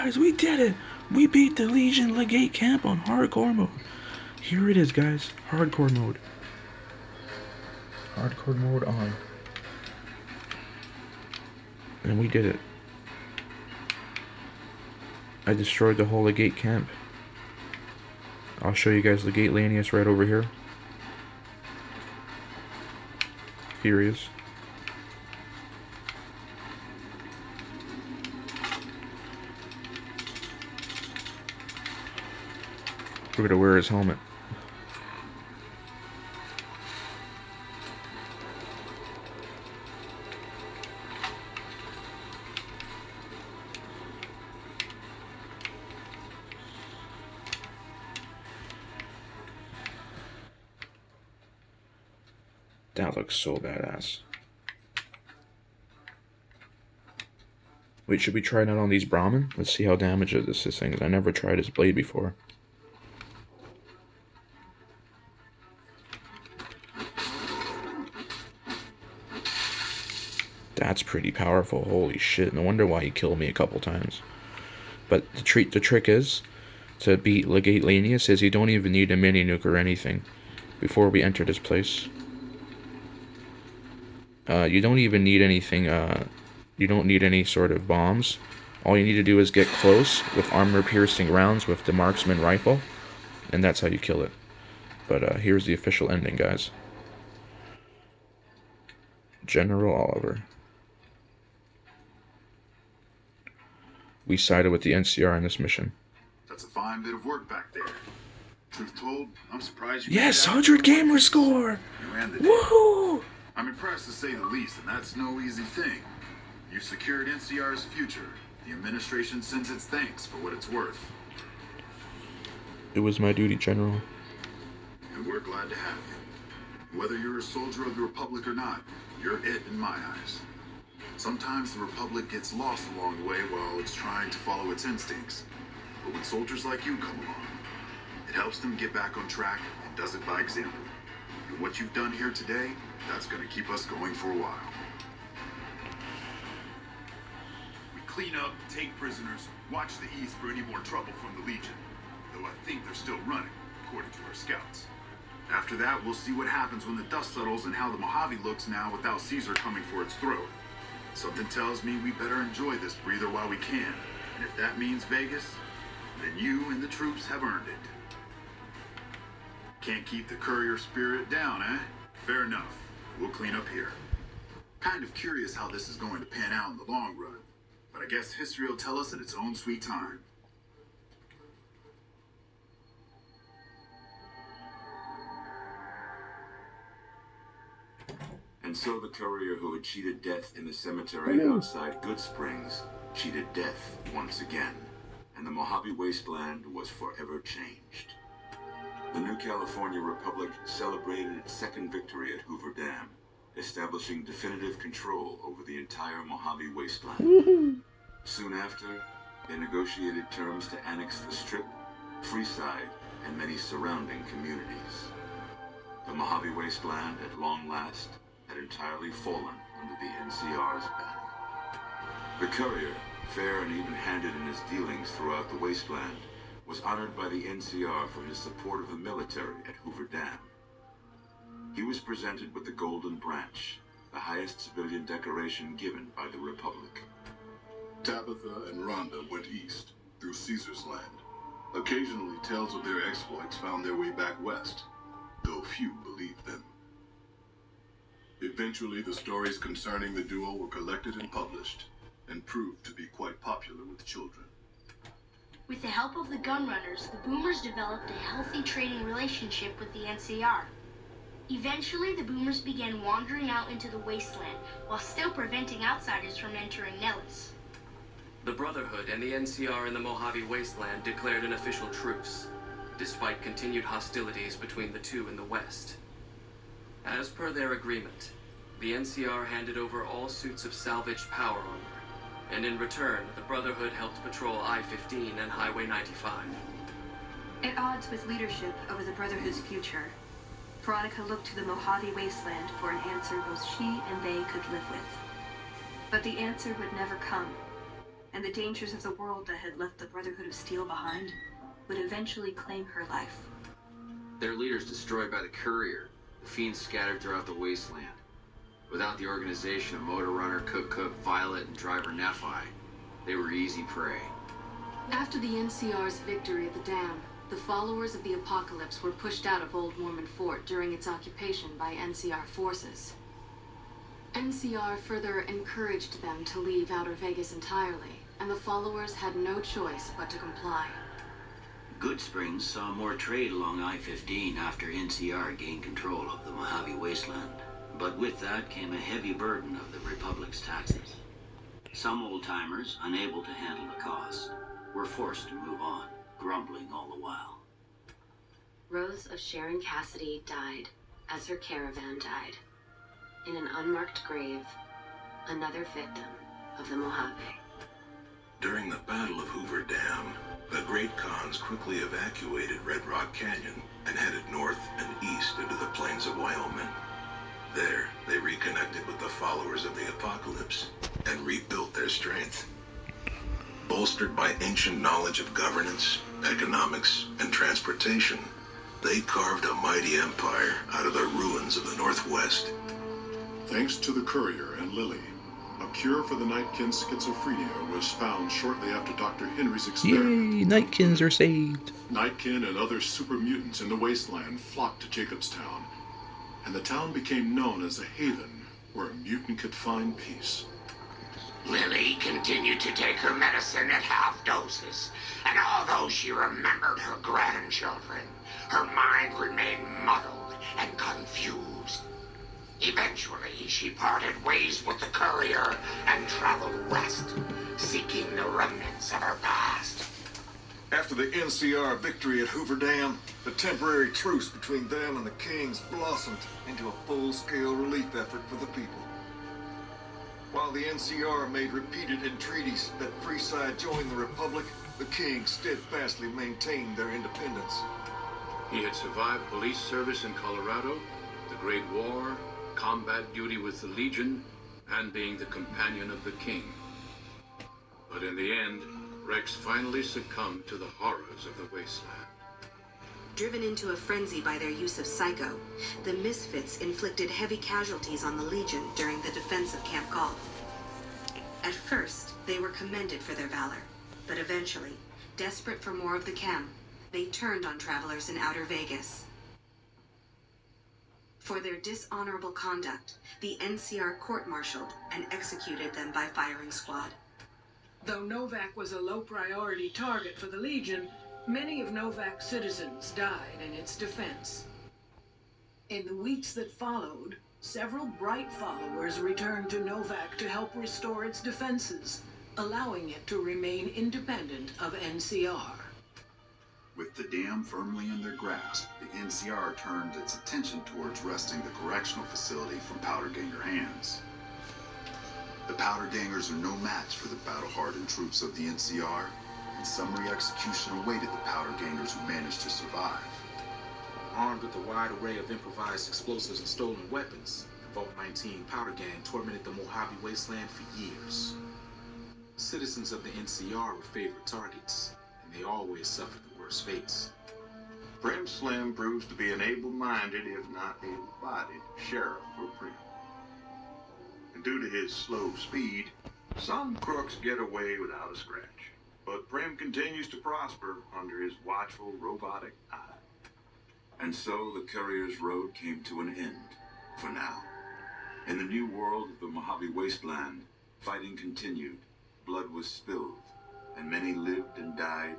guys, we did it! We beat the Legion Legate camp on hardcore mode. Here it is, guys. Hardcore mode. Hardcore mode on. And we did it. I destroyed the whole Legate camp. I'll show you guys Legate Lanius right over here. Here he is. We're gonna wear his helmet. That looks so badass. Wait, should we try it out on these Brahmin? Let's see how damaged this thing is. I never tried his blade before. That's pretty powerful. Holy shit. No wonder why he killed me a couple times. But the trick is, to beat Legate Lanius, is you don't even need a mini nuke or anything before we enter this place. You don't even need anything, you don't need any sort of bombs. All you need to do is get close with armor-piercing rounds with the marksman rifle, and that's how you kill it. But here's the official ending, guys. General Oliver. We sided with the NCR in this mission. That's a fine bit of work back there. Truth told, I'm surprised you... Yes, 100 gamer score! You ran the... Woohoo! I'm impressed to say the least, and that's no easy thing. You secured NCR's future. The administration sends its thanks for what it's worth. It was my duty, General. And we're glad to have you. Whether you're a soldier of the Republic or not, you're it in my eyes. Sometimes the Republic gets lost along the way while it's trying to follow its instincts. But when soldiers like you come along, it helps them get back on track and does it by example. And what you've done here today, that's going to keep us going for a while. We clean up, take prisoners, watch the East for any more trouble from the Legion. Though I think they're still running, according to our scouts. After that, we'll see what happens when the dust settles and how the Mojave looks now without Caesar coming for its throat. Something tells me we better enjoy this breather while we can. And if that means Vegas, then you and the troops have earned it. Can't keep the courier spirit down, eh? Fair enough. We'll clean up here. Kind of curious how this is going to pan out in the long run. But I guess history will tell us at its own sweet time. And so the courier who had cheated death in the cemetery outside Goodsprings cheated death once again. And the Mojave Wasteland was forever changed. The New California Republic celebrated its second victory at Hoover Dam, establishing definitive control over the entire Mojave Wasteland. Soon after, they negotiated terms to annex the Strip, Freeside, and many surrounding communities. The Mojave Wasteland, at long last, had entirely fallen under the NCR's banner. The courier, fair and even-handed in his dealings throughout the wasteland, was honored by the NCR for his support of the military at Hoover Dam. He was presented with the Golden Branch, the highest civilian decoration given by the Republic. Tabitha and Rhonda went east, through Caesar's land. Occasionally, tales of their exploits found their way back west, though few believed them. Eventually, the stories concerning the duo were collected and published, and proved to be quite popular with children. With the help of the Gunrunners, the Boomers developed a healthy trading relationship with the NCR. Eventually, the Boomers began wandering out into the wasteland, while still preventing outsiders from entering Nellis. The Brotherhood and the NCR in the Mojave Wasteland declared an official truce, despite continued hostilities between the two in the West. As per their agreement, the NCR handed over all suits of salvaged power armor, and in return, the Brotherhood helped patrol I-15 and Highway 95. At odds with leadership over the Brotherhood's future, Veronica looked to the Mojave Wasteland for an answer both she and they could live with. But the answer would never come. and the dangers of the world that had left the Brotherhood of Steel behind would eventually claim her life. Their leaders destroyed by the Courier, the fiends scattered throughout the wasteland. Without the organization of Motor Runner, Cook, Violet, and Driver Nephi, they were easy prey. After the NCR's victory at the dam, the followers of the Apocalypse were pushed out of Old Mormon Fort during its occupation by NCR forces. NCR further encouraged them to leave Outer Vegas entirely, and the followers had no choice but to comply. Goodsprings saw more trade along I-15 after NCR gained control of the Mojave Wasteland. But with that came a heavy burden of the Republic's taxes. Some old-timers, unable to handle the cost, were forced to move on, grumbling all the while. Rose of Sharon Cassidy died as her caravan died. In an unmarked grave, another victim of the Mojave. During the Battle of Hoover Dam, the Great Khans quickly evacuated Red Rock Canyon and headed north and east into the plains of Wyoming. There, they reconnected with the followers of the Apocalypse and rebuilt their strength. Bolstered by ancient knowledge of governance, economics, and transportation, they carved a mighty empire out of the ruins of the Northwest. Thanks to the Courier and Lily, a cure for the Nightkin's schizophrenia was found shortly after Dr. Henry's experiment. Yay, Nightkins are saved. Nightkin and other super mutants in the wasteland flocked to Jacobstown, and the town became known as a haven where a mutant could find peace. Lily continued to take her medicine at half doses, and although she remembered her grandchildren, her mind remained muddled and confused. Eventually, she parted ways with the Courier and traveled west, seeking the remnants of her past. After the NCR victory at Hoover Dam, the temporary truce between them and the Kings blossomed into a full-scale relief effort for the people. While the NCR made repeated entreaties that Freeside join the Republic, the Kings steadfastly maintained their independence. He had survived police service in Colorado, the Great War, combat duty with the Legion, and being the companion of the King. But in the end, Rex finally succumbed to the horrors of the wasteland. Driven into a frenzy by their use of Psycho, the Misfits inflicted heavy casualties on the Legion during the defense of Camp Galt. At first, they were commended for their valor, but eventually, desperate for more of the chem, they turned on travelers in Outer Vegas. For their dishonorable conduct, the NCR court-martialed and executed them by firing squad. Though Novak was a low-priority target for the Legion, many of Novak's citizens died in its defense. In the weeks that followed, several bright followers returned to Novak to help restore its defenses, allowing it to remain independent of NCR. With the dam firmly in their grasp, the NCR turned its attention towards wresting the correctional facility from Powder Ganger hands. The Powder Gangers are no match for the battle-hardened troops of the NCR, and summary execution awaited the Powder Gangers who managed to survive. Armed with a wide array of improvised explosives and stolen weapons, the Vault 19 Powder Gang tormented the Mojave Wasteland for years. Citizens of the NCR were favorite targets, and they always suffered the worst fates. Prim Slim proves to be an able-minded, if not able-bodied, sheriff for Prim. And due to his slow speed, some crooks get away without a scratch. But Prim continues to prosper under his watchful, robotic eye. And so the Courier's road came to an end, for now. In the new world of the Mojave Wasteland, fighting continued, blood was spilled, and many lived and died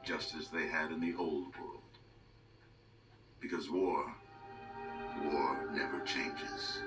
just as they had in the old world. Because war never changes.